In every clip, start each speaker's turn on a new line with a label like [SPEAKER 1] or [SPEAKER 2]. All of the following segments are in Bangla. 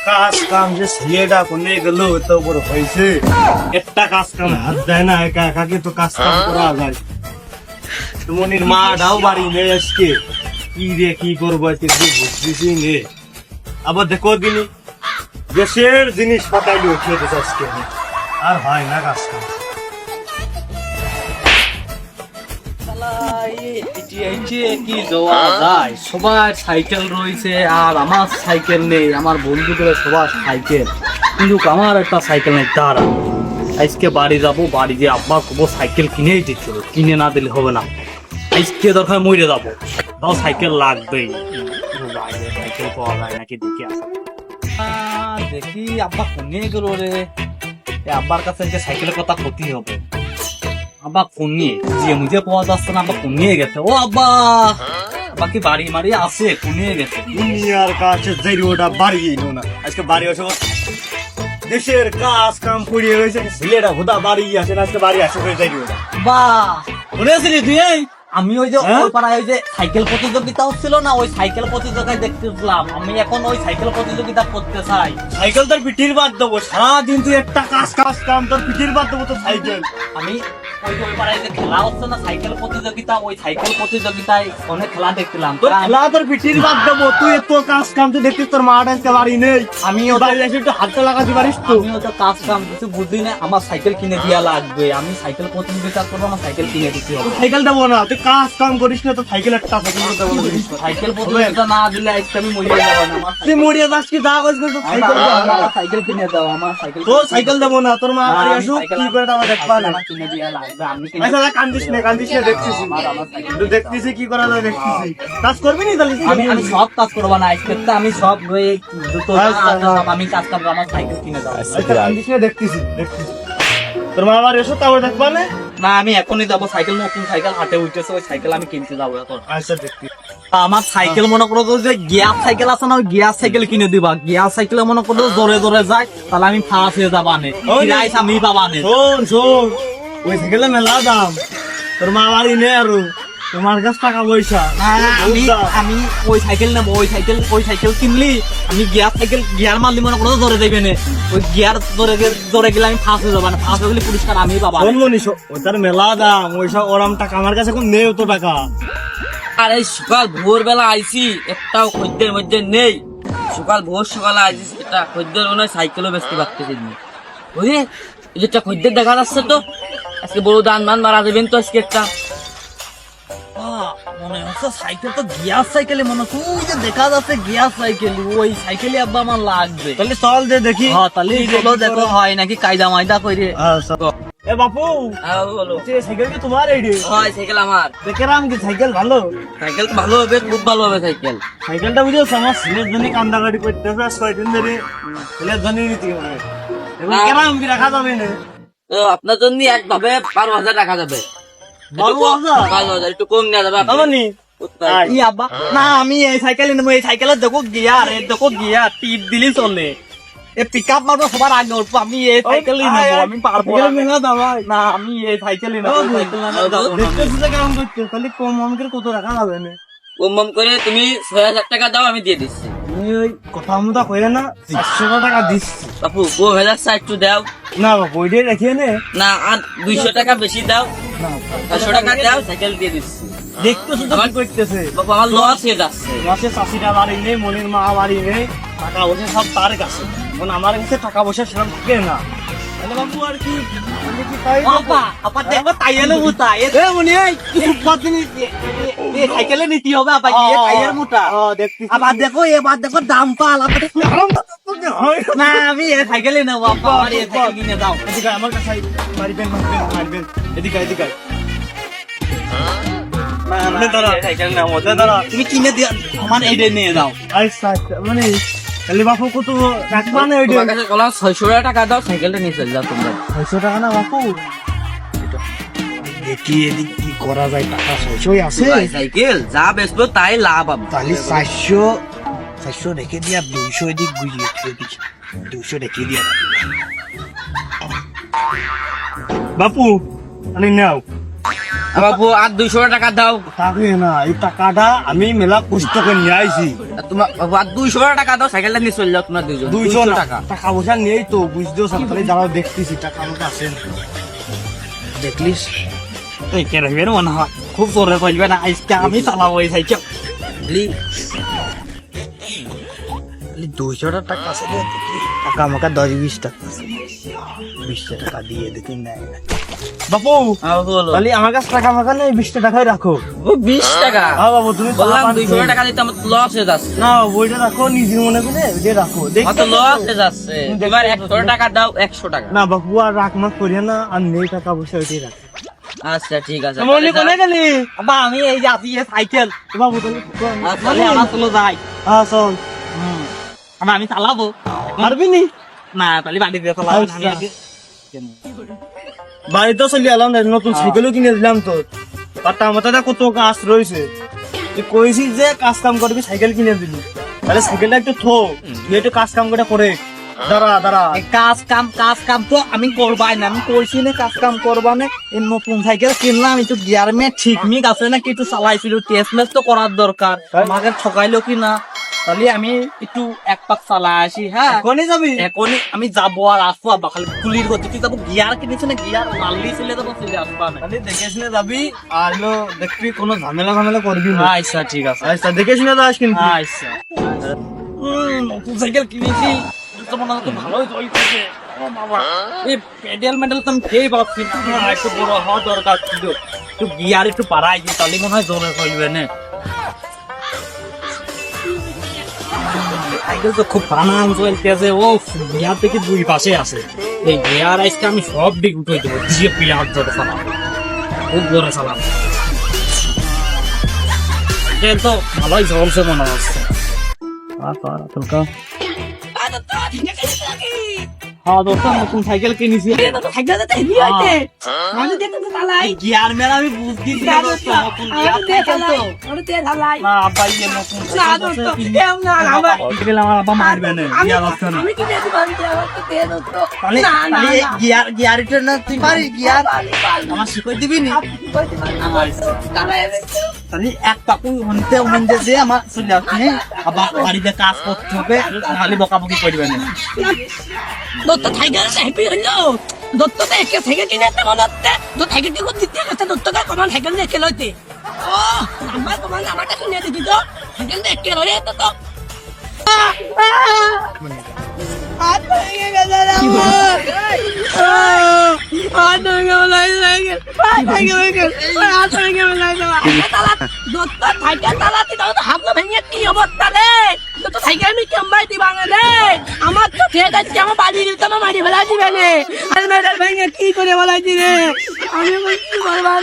[SPEAKER 1] কাজ কাম যে ছেলেটা কোনে গেল তো বড় হয়েছে, একটা কাজ কাম হাত দেয় না, একা একাকে তো কাজ কাম করা যায়। মনির মাটাও বাড়ি নেই আজকে, কি রে কি করবো আজকে বুঝতেছি নে। আবার দেখো দিনি দেশের জিনিস পাতাইলে উঠিয়ে দিচ্ছে আজকে, আর হয় না কাজ কাম।
[SPEAKER 2] কি যাওয়া যায়, সবার সাইকেল রয়েছে আর আমার সাইকেল নেই, আমার বন্ধুদের সবার সাইকেল, কিন্তু আমার একটা সাইকেল নেই। দাঁড়া, আজকে বাড়ি যাবো, বাড়ি গিয়ে আব্বা কবো সাইকেল কিনেই দিতে হবে, কিনে না দিলে হবে না। আজকে দরকার মরে যাবো, তাও সাইকেল লাগবেই। বাইরে সাইকেল পাওয়া যায় নাকি দেখি আসা, দেখি আব্বা কোনে গেল রে। আব্বার কাছে আজকে সাইকেলের কথা ক্ষতি হবে। আব্বা ফোন নিয়ে যে মুঝে পাওয়া যাচ্ছে না, আব্বা ফোন নিয়ে গেছে। ও আব্বা, আব্বা কি বাড়ি মারি আছে, ফোন নিয়ে গেছে।
[SPEAKER 1] দুনিয়ার কাছে যাই ওটা বাড়ি এলো না, আজকে বাড়ি আসে দেশের কাজ কাম করিয়ে হয়েছে, ছেলেটা হুদা বাড়ি আসে না, আজকে বাড়ি আসে হয়ে যাই ওটা।
[SPEAKER 2] বাহ, মনে আছিলি তুই? আমি ওই যে ওই পাড়ায় ওই যে সাইকেল প্রতিযোগিতা হচ্ছিল না, ওই সাইকেল প্রতিযোগিতায় দেখতেছিলাম। আমি এখন ওই সাইকেল প্রতিযোগিতা করতে চাই।
[SPEAKER 1] সাইকেল তোর পিঠির বাদ দেবো, সারাদিন তুই একটা কাজ কাজ কাম, তোর পিঠির বাদ দেবো তো সাইকেল।
[SPEAKER 2] আমি ওই যে ওই পাড়ায় যে খেলা হচ্ছে না সাইকেল প্রতিযোগিতা, ওই সাইকেল প্রতিযোগিতায় অনেক খেলা দেখছিলাম।
[SPEAKER 1] তোর খেলা তোর পিঠির বাদ দেবো, তুই এত কাজ কাম তুই দেখছিস, তোর মাটা আজকে বাড়ি নেই। আমি বাড়ি এসে একটু হাতটা লাগাতে পারিস তো?
[SPEAKER 2] আমি ওটা কাজ কাম কিছু বুঝি না, আমার সাইকেল কিনে দেওয়া লাগবে। আমি সাইকেল প্রতিযোগিতা করবো, আমার সাইকেল কিনে দিতে হবে।
[SPEAKER 1] সাইকেল দেবো না, তুই কাজ কাম করিস না, তো সাইকেল একটা সাইকেল দেবো না।
[SPEAKER 2] সাইকেল প্রতিযোগিতা না দিলে আজকে আমি মরিয়ে যাবো না। আমার
[SPEAKER 1] তুই মরিয়া যাস কি, যা করছিস তো সাইকেল দেবো না।
[SPEAKER 2] আমার সাইকেল কিনে দাও, আমার সাইকেল
[SPEAKER 1] তোর সাইকেল দেবো না, তোর মা বাড়ি আসুক, কি করে আমার দেখবা না।
[SPEAKER 2] আমার কিনে দেওয়া লাগবে, আমি কিনে
[SPEAKER 1] আচ্ছা কান্দিস না দেখতেছি, তুই দেখতেছি কি করা যায়, দেখতেছি কাজ করবি নি তাহলে।
[SPEAKER 2] আমি সব কাজ করবো না আজকে, তো আমি সব জুতো আমি কাজ করবো, আমার সাইকেল কিনে দাও।
[SPEAKER 1] আচ্ছা কান্দিস না, দেখতেছি তোর মা বাড়ি এসো, তারপর দেখবা না।
[SPEAKER 2] না আমি এখনই যাবো, সাইকেল নতুন সাইকেল হাটে উঠেছে, ওই সাইকেল আমি কিনতে যাবো এখন।
[SPEAKER 1] আচ্ছা দেখতে
[SPEAKER 2] আমার সাইকেল মনে করো যে গিয়ার সাইকেল আছে না, ওই গিয়ার সাইকেল কিনে দিবা। গিয়ার সাইকেলে মনে করো জোরে জোরে যায়, তাহলে আমি ফাঁস হয়ে যাবা নে, আমি পাবা নে।
[SPEAKER 1] শোন ওই সাইকেলে মেলা দাম, তোর মা বাড়ি নেই আরো, তোমার কাছে টাকা পয়সা।
[SPEAKER 2] আমি ওই সাইকেল নেবো, ওই সাইকেল কিনলি আমি গিয়ার সাইকেল, গিয়ার মারলি মনে করো জোরে দেবে না, ওই গিয়ার জোরে গেলে আমি ফাঁস হয়ে যাবা না, ফাঁস হয়ে গেলে পুরস্কার আমি পাবা।
[SPEAKER 1] ওইটার মেলা দাম, ওইসব ওরম টাকা আমার কাছে এখন নেই, অত টাকা।
[SPEAKER 3] আরে সকাল ভোরবেলা আইছি, একটাও খদ্দের মধ্যে নেই। সকালে আইছি, একটা খদ্দের মনে হয় সাইকেলও বেচতে পারতেছি না। ওই এই যেটা খদ্দের দেখা যাচ্ছে তো, আজকে বড় দান মান মারা দেবেন তো আজকে একটা।
[SPEAKER 2] মনে হচ্ছে সাইকেল তো গিয়ার সাইকেলে মনে হচ্ছে, ওই যে দেখা যাচ্ছে গিয়ার সাইকেল, ওই সাইকেলে আব্বা আমার লাগবে।
[SPEAKER 1] তাহলে চল দে দেখি।
[SPEAKER 2] হ্যাঁ তাহলে চলো দেখো হয় নাকি কায়দা মায়দা করে।
[SPEAKER 1] এ বাপু,
[SPEAKER 3] বলো,
[SPEAKER 1] সাইকেল কি তোমার? এই
[SPEAKER 3] হয় সাইকেল আমার।
[SPEAKER 1] দেখলাম কি সাইকেল ভালো,
[SPEAKER 3] সাইকেল তো ভালো হবে, খুব ভালো হবে সাইকেল।
[SPEAKER 1] সাইকেলটা বুঝেছো আমার ছেলের জন্য কান্দাকাটি করতেছে, আজ কয়দিন ধরে ছেলের জন্য নিতে হবে। এবং কেরাম কি রাখা যাবে না?
[SPEAKER 3] তো আপনার জন্য একভাবে 12,000 টাকা যাবে।
[SPEAKER 1] 12,000?
[SPEAKER 3] 12,000 একটু কম নেওয়া যাবে।
[SPEAKER 1] আমানি
[SPEAKER 2] ই আব্বা না, আমি এই সাইকেল নেবো, এই সাইকেলে দেখো গিয়ার, এই দেখো গিয়ার টিপ দিলি চলে, এ পিক আপ মারবো সবার আগে উঠবো। আমি এই সাইকেলই নেবো, আমি পারবো না, আমি এই সাইকেলই নেবো।
[SPEAKER 1] দেখতেছি যে কেমন করছে, তাহলে কম অঙ্কের কত রাখা যাবে না?
[SPEAKER 3] কম করে তুমি 6,000 টাকা দাও, আমি দিয়ে দিচ্ছি।
[SPEAKER 1] তুমি ওই কথা মতো কইলে না, 400 টাকা দিচ্ছি।
[SPEAKER 3] বাপু 2,000 একটু দাও
[SPEAKER 1] না বাপু ওইটাই রাখিয়ে নে।
[SPEAKER 3] না, আর 200 টাকা বেশি দাও,
[SPEAKER 1] না
[SPEAKER 3] 500 টাকা দাও, সাইকেল দিয়ে দিচ্ছি।
[SPEAKER 1] দেখতেছো তো কি করতেছে,
[SPEAKER 3] বাপু আমার লস হয়ে যাচ্ছে।
[SPEAKER 1] মাসে চাষিটা বাড়ি নেই, মনির মা বাড়ি নেই, টাকা পয়সা সব তার কাছে, এখন আমার কাছে টাকা পয়সা সেরকম থাকে না। তাহলে বাবু আর কি, আমি কি তাই
[SPEAKER 2] আপা আপা দেখো তাইয়ালে মুতা এ মনি এই বাদ দিন, এই সাইকেলে নিতে হবে আপা, কি টায়ার মোটা।
[SPEAKER 1] দেখতেছি
[SPEAKER 2] আবার দেখো এবার দেখো দাম পাল আপা, না আমি এই সাইকেলে নেবো আপা, আমার এই সাইকেল কিনে দাও।
[SPEAKER 1] এদিকে আমার কাছে মারবেন মারবেন, এদিকে
[SPEAKER 2] সাইকেল নেবো, দাঁড়া তুমি কিনে দিয়ে আমার এইটা নিয়ে দাও।
[SPEAKER 1] আচ্ছা মানে তাহলে বাপু কত রাখবা না?
[SPEAKER 3] তোমার কাছে বললাম 600 টাকা দাও, সাইকেলটা নিয়ে চলে যাও তোমরা।
[SPEAKER 1] 600 টাকা না বাপু? দেখি এদিক কি করা যায়, টাকা 600 আছে,
[SPEAKER 3] সাইকেল যা বেচবো তাই লাভ হবে।
[SPEAKER 1] তাহলে 400 রেখে দিয়া 200 এদিক গুজিয়ে 200 রেখে দিয়া বাপু, আরে নাও
[SPEAKER 3] আমার বউ আর 200 টাকা দাও।
[SPEAKER 1] টাকা না, এই টাকাটা আমি মেলা কষ্ট করে নিয়ে আইছি।
[SPEAKER 3] তোমার বাবু আর 200 টাকা দাও, সাইকেলটা নিয়ে চলে যাও তোমার দুইজন।
[SPEAKER 1] 200
[SPEAKER 3] টাকা
[SPEAKER 1] টাকা পয়সা নেই তো, বুঝতেও সরকারি যারা দেখতেছি টাকা আমাকে আছে না।
[SPEAKER 2] দেখলিস তুই কে রাখবে মনে হয় খুব জোরে চলবে না, আজকে আমি চালাবো এই সাইকেল।
[SPEAKER 3] বুঝলি?
[SPEAKER 1] 200 টাকা আছে রে, টাকা আমাকে 10-20 টাকা আছে। 20 টাকা দিয়ে দেখি নাই বাপু।
[SPEAKER 3] বলো
[SPEAKER 1] তাহলে আমার কাছে টাকা মাকা নেই, 20 টাকাই রাখো।
[SPEAKER 3] ও 20 টাকা?
[SPEAKER 1] হ্যাঁ বাবু, তুমি
[SPEAKER 3] বললাম 200 টাকা দিতে আমার লস হয়ে যাচ্ছে।
[SPEAKER 1] না বইটা রাখো, নিজের মনে করে ওইটা রাখো।
[SPEAKER 3] আমার তো লস হয়ে যাচ্ছে। এবার 100 টাকা দাও, 100 টাকা।
[SPEAKER 1] না বাপু, আর রাখ মাক করিয়া না, আর নেই টাকা পয়সা, ওইটাই রাখো।
[SPEAKER 3] আচ্ছা ঠিক আছে।
[SPEAKER 1] মনে কোনে গেলি?
[SPEAKER 2] আব্বা আমি এই যে আছি এই সাইকেল,
[SPEAKER 1] বাবু তাহলে
[SPEAKER 2] তাহলে আমার চলো যাই।
[SPEAKER 1] হ্যাঁ চল।
[SPEAKER 2] আমি চালাবো
[SPEAKER 1] পারবি নি?
[SPEAKER 2] না, তাহলে বাড়ি দিয়ে চালাবো না, আমি
[SPEAKER 1] আচ্ছা।
[SPEAKER 2] আগে
[SPEAKER 1] বাড়িতেও চলে এলাম না, নতুন সাইকেলও কিনে দিলাম তো। আর তার মাথায় কত কাজ রয়েছে, তুই কইছিস যে কাজ কাম করবি, সাইকেল কিনে দিবি, তাহলে সাইকেলটা একটু থো, তুই একটু কাজ কাম করে। দাঁড়া
[SPEAKER 2] এই কাজ কাম তো আমি করবাই না, আমি কইছি না কাজ কাম করবা না। এই নতুন সাইকেল কিনলাম, একটু গিয়ার মে ঠিক মিক আছে না, কি একটু চালাইছিল, টেস্ট মেস তো করার দরকার। আমাকে ঠকাইলো কি না, তাহলে আমি একটু এক পাক চালাই আসি। হ্যাঁ
[SPEAKER 1] এখনই যাবি?
[SPEAKER 2] এখনই আমি যাবো আর আসবো, আব্বা খালি গুলির গতিতে যাবো। গিয়ার কিনেছে না, গিয়ার মারলি চলে যাবো, চলে আসবা না।
[SPEAKER 1] তাহলে দেখে শুনে যাবি, আর হলো দেখবি কোনো ঝামেলা করবি না।
[SPEAKER 2] আচ্ছা ঠিক আছে,
[SPEAKER 1] আচ্ছা দেখে শুনে যাস কিন্তু।
[SPEAKER 2] আচ্ছা। নতুন সাইকেল কিনেছি, তো মনে হয় তো ভালোই চলতেছে। ও বাবা, এই পেডেল মেডেল তো আমি খেয়ে পাচ্ছি না, একটু বড় হওয়া দরকার ছিল। একটু গিয়ার একটু বাড়াই দিই, তাহলে মনে হয় জোরে চলবে না। সাইকেল তো খুব বানান চলতেছে, ও গিয়ার থেকে দুই পাশে আছে। এই গিয়ার আজকে আমি সব দিক উঠে দেবো, দিয়ে পিয়ার জোরে চালাবো, খুব জোরে চালাবো। সাইকেল তো ভালোই চলছে মনে হচ্ছে। হ্যাঁ দোস্ত, নতুন সাইকেল কিনেছি। গিয়ার মেলা আমি বুঝছি না, নতুন গিয়ার সাইকেল তো। না আব্বা, ইয়ে নতুন আমার আব্বা মারবে না, গিয়ার হচ্ছে না। তাহলে গিয়ারটা না তুই পারিস, গিয়ার আমার শিখাই দিবি নি? তাহলে এক পাকু হনতে যে আমার চলে আসবে, আবার বাড়িতে কাজ করতে হবে, নাহলে বকাবকি করবে না।
[SPEAKER 4] দত্ত সাইকেল হ্যাপি হইলো। দত্ত তো একে সাইকেল কিনে একটা মনে হচ্ছে তো সাইকেল কি করতে দিতে দত্তকে কমান সাইকেল নিয়ে খেলে হইতে। ও আমার কমান আমারটা কিনে দিতি তো সাইকেল দিয়ে একে রয়ে তো। আমার তো ঠিক আছে, আমার বাড়ি দিতে আমার মারি ফেলা দিবে কি করে বলাইছি রে, আমি কি করবা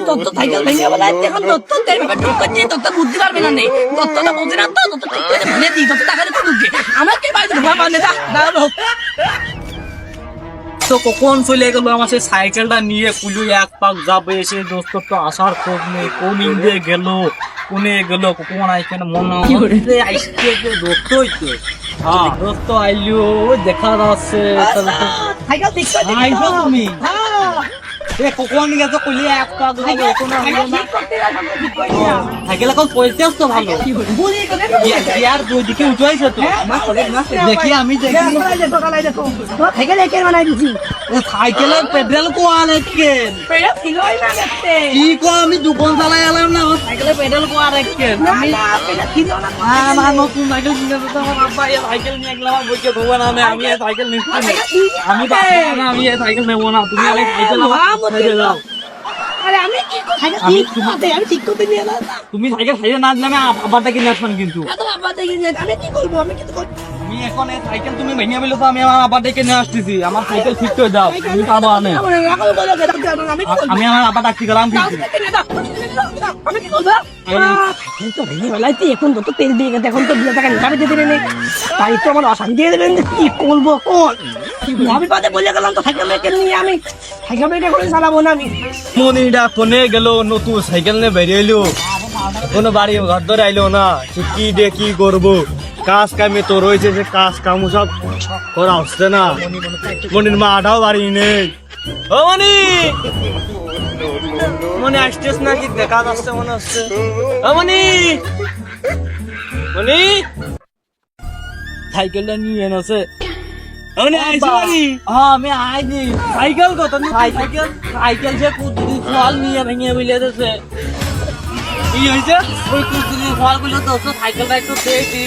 [SPEAKER 4] দত্ত সাইকেল ভেঙে বলাইছে। এখন দত্ত দত্ত বুঝতে পারবে না নেই, দত্তটা বুঝে না তো, দত্ত ঠিক করে ভেঙে দিই, দত্ত টাকা দিতে ঢুকে আমার কে বাড়িতে ঢুকা পাবে না।
[SPEAKER 2] তো কখন চলে গেল আমার সেই সাইকেলটা নিয়ে, কুলু এক পাক যাবে, এসে দোস্ত তো আসার খোঁজ নেই, কোন ইন্দে গেল, কোনে গেল, কখন এখানে মনে হয় আইসতে দোস্তই তো। হ্যাঁ দোস্ত আইলিও, দেখা যাচ্ছে।
[SPEAKER 4] সাইকেল ঠিক করে
[SPEAKER 2] আইসো তুমি? কখন গেছো কুলি এক পাক যাবে, সাইকেল এখন পয়সা তো ভালো, গিয়ার দুই দিকে উঠাইছে তো। দেখি আমি দেখি
[SPEAKER 4] সাইকেল একে বানাই দিছি,
[SPEAKER 2] সাইকেলের পেডেল কোয়াল একেন কি কো, আমি দোকান চালাই এলাম না, আমার সাইকেলের পেডেল কোয়াল একেন। আমার নতুন সাইকেল কিনে দিতে আমার আব্বা এই সাইকেল নিয়ে গেলাম, আমার বইকে ধোবে না, আমি এই সাইকেল নিচ্ছি না, আমি পারবো না, আমি এই সাইকেল নেবো না, তুমি এই সাইকেল আমার ছেড়ে দাও।
[SPEAKER 4] আরে আমি কি সাইকেল আমি ঠিক করতে নিয়ে এলাম।
[SPEAKER 2] তুমি সাইকেল ছেড়ে না দিলে আমি আব্বারটা কিনে আসবেন কিন্তু।
[SPEAKER 4] আমি কি করবো, আমি কিছু করবো।
[SPEAKER 2] আমি এখন এই সাইকেল তুমি ভেঙে বলে তো আমি আমার আব্বারটাকে নিয়ে আসতেছি, আমার সাইকেল ঠিক করে দাও, তুমি পাবো না। আমি আমার আব্বা ডাকতে গেলাম কিন্তু।
[SPEAKER 4] আমি কি করবো, তো ভেঙে বেলাইতে এখন তো তেল দিয়ে গেছে, এখন তো বিয়ে টাকা নিকামে যেতে নেই, তাই তো আমার অশান্তি হয়ে যাবেন, কি করবো কোন আমি পাতে বলে গেলাম তো সাইকেল মেকে নিয়ে আমি সাইকেল মেকে করে চালাবো না আমি।
[SPEAKER 1] মনিটা কোনে গেল, নতুন সাইকেল নিয়ে বেরিয়ে এলো, কোনো বাড়ি ঘর ধরে আইলো না, কি করবো, কাজ কামে তো রয়েছে, যে কাজ কাম সব করা হচ্ছে না। মনির মাটাও বাড়ি নেই। ও মনি, মনি আসছিস নাকি? দেখা যাচ্ছে মনে হচ্ছে। ও মনি, মনি
[SPEAKER 2] সাইকেলটা নিয়ে এনেছে।
[SPEAKER 1] মনি আইছি বাড়ি।
[SPEAKER 2] হ্যাঁ আমি আইনি। সাইকেল কত? সাইকেল সাইকেল যে কুদ্দুরি ফল নিয়ে ভেঙে বিলে দিয়েছে।
[SPEAKER 1] কি হয়েছে?
[SPEAKER 2] ওই কুদ্দুরি ফল গুলো তো সাইকেলটা একটু দেখি।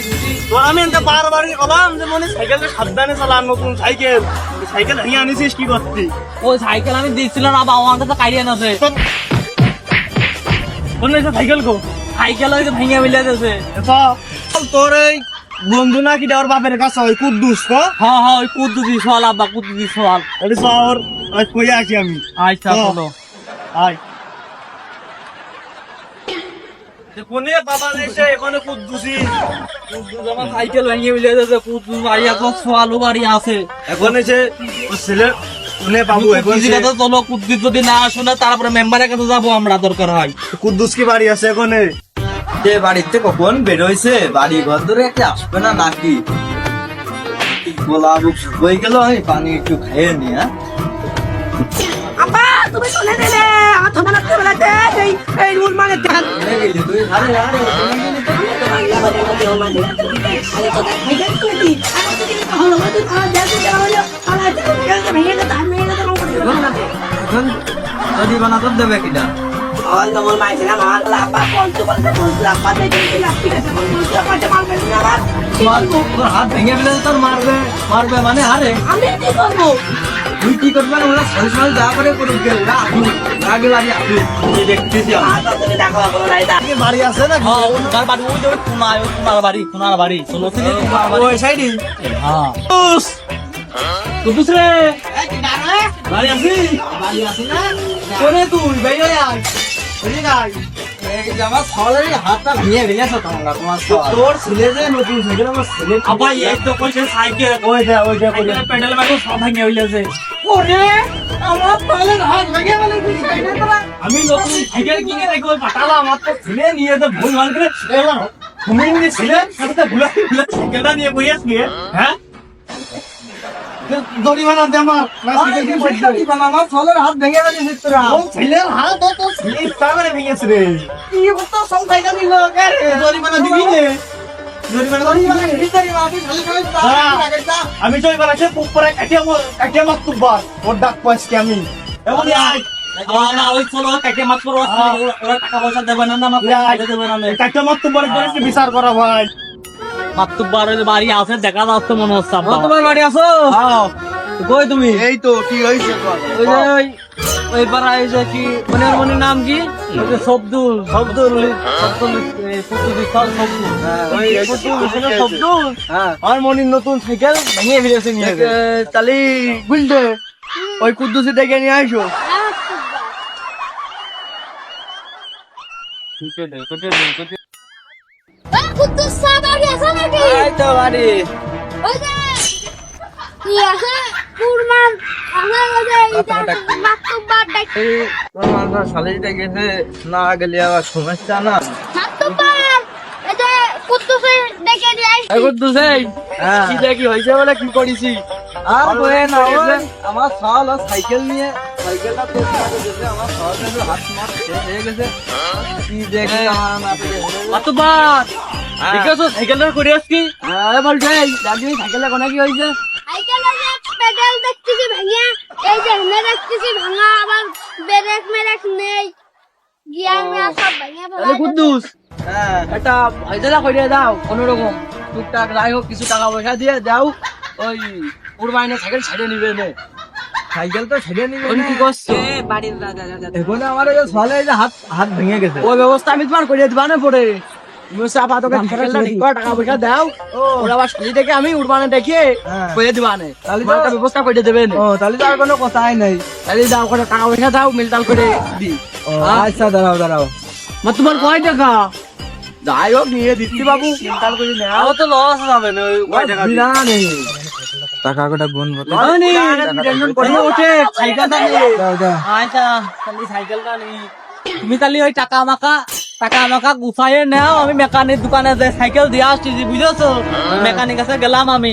[SPEAKER 1] তোর আমি এনতে বারবারই বললাম যে মনি সাইকেলটা সাবধানে চালান, নতুন সাইকেল। সাইকেল ভেঙে আনিছিস কি করতি?
[SPEAKER 2] ওই সাইকেল আমি দিচ্ছিলাম না, বাবা আমার কাছে কাইরিয়ে এনেছে।
[SPEAKER 1] কোন সাইকেল গো?
[SPEAKER 2] সাইকেল ওই যে ভেঙে বিলে দিয়েছে।
[SPEAKER 1] তোর এই বন্ধু নাকি ওর বাপের কাছে ওই কুদ্দুস তো?
[SPEAKER 2] হ্যাঁ হ্যাঁ ওই কুদ্দুরি ফল আব্বা, কুদ্দুরি ফল।
[SPEAKER 1] এটা শহর ওই কই আছি আমি।
[SPEAKER 2] আচ্ছা চলো।
[SPEAKER 1] আয় কোনে বাবা এসে এখানে কুদ্দুসি
[SPEAKER 2] আমার সাইকেল ভেঙে বিলে দিয়েছে। কুদ্দুস বাড়ি এখন সোয়ালু বাড়ি আছে।
[SPEAKER 1] এখন এসে ওর ছেলে কোনে বাবু এখন
[SPEAKER 2] কুদ্দুসির কাছে চলো। কুদ্দুস যদি না শুনে তারপরে মেম্বারের কাছে যাবো আমরা, দরকার হয়।
[SPEAKER 1] কুদ্দুস কি বাড়ি আছে এখানে?
[SPEAKER 5] যে বাড়িতে কখন বেরোইছে, বাড়ি ঘর ধরে একটা আসবে না নাকি? গোলা বুক হয়ে গেল, আমি পানি একটু খেয়ে নি। হ্যাঁ
[SPEAKER 4] আব্বা তুমি চলে গেলে আমার ছোট লাগতে বেলাতে এই রুল মানে দেখান
[SPEAKER 5] তুই আরে আরে এখন যদি বানাতে দেবে কিনা? তোর হাত ভেঙে ফেলে তোর মারবে মারবে মানে আরে
[SPEAKER 4] আমি কি করবো?
[SPEAKER 5] তুই কি করবে? ওরা সরি সরি যা করে করুক গে, ওরা আসুক, আগে বাড়ি আসুক, তুই দেখতেছি আমি।
[SPEAKER 4] তুমি দেখো
[SPEAKER 1] বাড়ি আছে না?
[SPEAKER 2] হ্যাঁ ওনার বাড়ি ওই যে কোনায়, ওই কোনার বাড়ি, কোনার বাড়ি। চলো তিনি কোনার বাড়ি।
[SPEAKER 1] ওই সাইডে
[SPEAKER 2] হ্যাঁ কুদ্দুস রে,
[SPEAKER 1] বাড়ি আছি।
[SPEAKER 2] বাড়ি আছি না?
[SPEAKER 1] কোনে তুই বাইরে আয়। ওই গাই
[SPEAKER 5] এই যে আমার সলের হাতটা ভেঙে ফেলেছে তোমার সল।
[SPEAKER 1] তোর ছেলে যে নতুন সাইকেল, আমার ছেলে
[SPEAKER 2] আব্বা এই তো কইছে সাইকেল,
[SPEAKER 1] ওইটা
[SPEAKER 2] সাইকেলের প্যাডেল মারো সব ভেঙে হইলেছে।
[SPEAKER 4] ওরে আমার তাহলে হাত ভেঙে গেল
[SPEAKER 2] আমি নতুন সাইকেল কিনে রেখে ওই পাঠালাম। আমার তো ছেলে নিয়ে তো ভুল ভাল করে এবার তুমি নিয়ে ছিলেন সাথে ভুলা ভুলা সাইকেলটা নিয়ে বই আসলি। হ্যাঁ
[SPEAKER 1] জরিমানা দে আমার। না সাইকেল কি পয়সা দিবা না? আমার সলের হাত ভেঙে গেছে তোরা। ও ছেলের হাত তো ছেলে ইচ্ছারে ভেঙেছে রে।
[SPEAKER 4] কি হতো সব সাইকেল নিল
[SPEAKER 1] জরিমানা দিবি নে? জরিমানা দিবি আমি জরিমানা সে পুপরে কাটিয়া মাত তুবার ওর ডাক পাইছি আমি। এমন আয়
[SPEAKER 2] না ওই চলো কাকে মাত করো। ওরা টাকা পয়সা দেবে না, না আমাকে দেবে না।
[SPEAKER 1] কাটিয়া মাত তুবার করে বিচার করা ভাই।
[SPEAKER 2] মাতুব্বারের বাড়ি আছে, দেখা যাচ্ছে মনে হচ্ছে। আব্বা
[SPEAKER 5] তোমার বাড়ি আসো? কই তুমি?
[SPEAKER 1] এই তো কি হইছে?
[SPEAKER 5] ওই যে ওই পাড়ায় যে কি মানে ওর মনের নাম কি?
[SPEAKER 2] ওই যে সবদুল
[SPEAKER 1] শব্দুল
[SPEAKER 5] হ্যাঁ
[SPEAKER 1] আমার মনির নতুন সাইকেল ভেঙে ফেলেছে নিয়ে গেছে। তাহলে বুঝলে ওই কুদ্দুসি ডেকে নিয়ে আসো।
[SPEAKER 6] কুদ্দুস সাহেব বাড়ি আছে নাকি?
[SPEAKER 5] এই তো বাড়ি।
[SPEAKER 6] ওই যে কি আছে কুরমান আমার ওই যে মাতুব্বার ডাক
[SPEAKER 5] এই তোমার শালিটা গেছে না গেলে আবার সমস্যা না।
[SPEAKER 6] মাতুব্বার এই যে কুদ্দুসে ডেকে নিয়ে আইছি।
[SPEAKER 5] এই কুদ্দুস এই
[SPEAKER 1] হ্যাঁ।
[SPEAKER 5] কি দেখি হইছে বলে কি করিছি? আর বলে না আমার সাল আর সাইকেল নিয়ে সাইকেলটা তো গেছে, আমার সালটা হাত মার শেষ হয়ে গেছে। কি দেখি আমার না পেয়ে
[SPEAKER 2] মাতুব্বার ঠিক আছে, সাইকেলটা করে আসছি।
[SPEAKER 5] আরে বলছে দাদি সাইকেলটা কোনা কি হইছে?
[SPEAKER 6] সাইকেলের যে পেডাল দেখতেছি ভাঙা, এই যে হেনে দেখতেছি ভাঙা, আবার ব্রেক মেরেক নেই, গিয়ার মেয়ার সব ভাঙা
[SPEAKER 5] তাহলে
[SPEAKER 6] ফেলা।
[SPEAKER 5] কুদ্দুস একটা পয়সা করে দাও কোন রকম টুকটাক যাই হোক কিছু টাকা পয়সা দিয়ে দাও। ওই কুরবাইনে সাইকেল ছেড়ে নিবে নে, সাইকেল তো ছেড়ে নিবে না। কি করছো এখন আমার ওই সলে যে হাত হাত ভেঙে গেছে, ওই ব্যবস্থা আমি তোমার করে দিবা না পড়ে। তুমি আপাতত সাইকেলটা ঠিক করে টাকা পয়সা দাও, ওরা আবার শালি থেকে আমি উড়বানে দেখে করে দিবা না, তাহলে একটা ব্যবস্থা করে দেবে না। তাহলে তো আর কোনো কথাই নাই, তাহলে দাও করে টাকা পয়সা দাও, মিলতাল করে দি। আচ্ছা দাঁড়াও দাঁড়াও,
[SPEAKER 2] মাতুব্বার কয় টাকা?
[SPEAKER 5] যাই হোক নিয়ে দিচ্ছি বাবু, চিন্তা করি না।
[SPEAKER 2] আমার তো লস হবে না। ওই কয় টাকা দিবি?
[SPEAKER 5] নেই টাকা কটা গুণ করতে
[SPEAKER 2] ওঠে সাইকেলটা নিয়ে।
[SPEAKER 5] দাও দাও।
[SPEAKER 2] আচ্ছা তাহলে সাইকেলটা নেই। তুমি তাহলে ওই টাকা মাকা টাকা আমাকে গুছাইয়ে নাও, আমি মেকানিক দোকানে যে সাইকেল দিয়ে আসছি বুঝেছো, মেকানিক কাছে গেলাম আমি।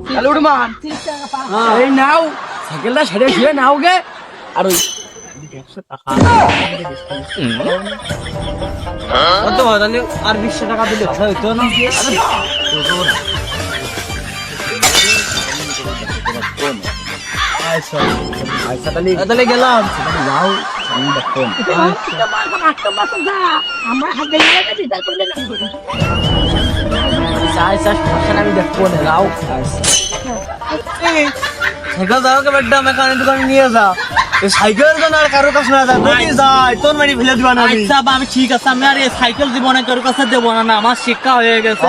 [SPEAKER 5] তাহলে উঠমান এই নাও সাইকেলটা ছেড়ে শুয়ে নাও গে। আর ওই
[SPEAKER 2] কত হয় তাহলে? আর 20 টাকা দিলে ভালো হইতো না? তাহলে গেলাম।
[SPEAKER 4] আমার হাতে বিচার করলে না
[SPEAKER 5] আমি দেখবো না নাও।
[SPEAKER 1] সাইকেল দাওকে বেড্ডা মেকানিক দোকানে নিয়ে যা, এই সাইকেল যেন আর কারো কাছে না যায়, যদি যায় তোর মারি ফেলে দিবা না আমি।
[SPEAKER 2] আচ্ছা বা আমি ঠিক আছে, আমি আর এই সাইকেল জীবনে কারোর কাছে দেবো না, আমার শিক্ষা হয়ে গেছে,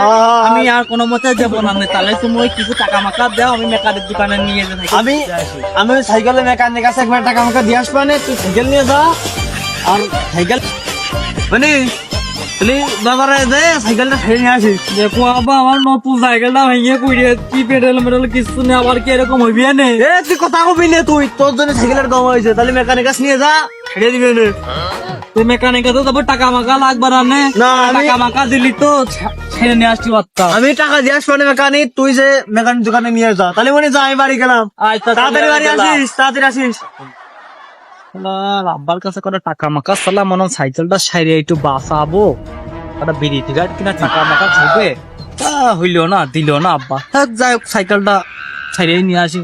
[SPEAKER 2] আমি আর কোনো মতে দেবো না। তাহলে তুমি ওই কিছু টাকা মাকা দাও, আমি মেকানিক দোকানে নিয়ে যাই।
[SPEAKER 1] আমি ওই সাইকেলের মেকানিক কাছে একবার টাকা আমাকে দিয়ে আসবা না, তুই সাইকেল নিয়ে যা। আর সাইকেল মানে তুই বাবারে দে, সাইকেলটা ফেলে নিয়ে আসিস।
[SPEAKER 2] দেখো আবার আমার নতুন সাইকেলটা ভেঙে কুড়িয়ে কি পেডেল মেডেল কিছু নেই, আবার কি এরকম হইবি না?
[SPEAKER 1] এ তুই কথা কবি না, তুই তোর জন্য সাইকেলের দাম হয়েছে, তাহলে মেকানিক কাছে নিয়ে যা, ছেড়ে দিবে না।
[SPEAKER 2] তুই মেকানিক তো তারপর টাকা মাকা লাগবে না?
[SPEAKER 1] না, আমি-
[SPEAKER 2] টাকা মাকা দিলি তো ছেড়ে নিয়ে আসতে পারতাম।
[SPEAKER 1] আমি টাকা দিয়ে আসবো না মেকানিক, তুই যে মেকানিক দোকানে নিয়ে যা, তাহলে মনে যা, আমি বাড়ি গেলাম।
[SPEAKER 2] আচ্ছা
[SPEAKER 1] তাড়াতাড়ি বাড়ি আসিস, তাড়াতাড়ি আসিস।
[SPEAKER 2] আব্বার কাছে করে টাকা মাকা সালা মনে হয় সাইকেলটা সাইরে একটু বাঁচাবো, একটা বিড়ি টিকাট কিনা টাকা মাকা থাকবে, তা হইলো না, দিল না আব্বা। থাক, যাই হোক সাইকেলটা সাইরে নিয়ে আসি।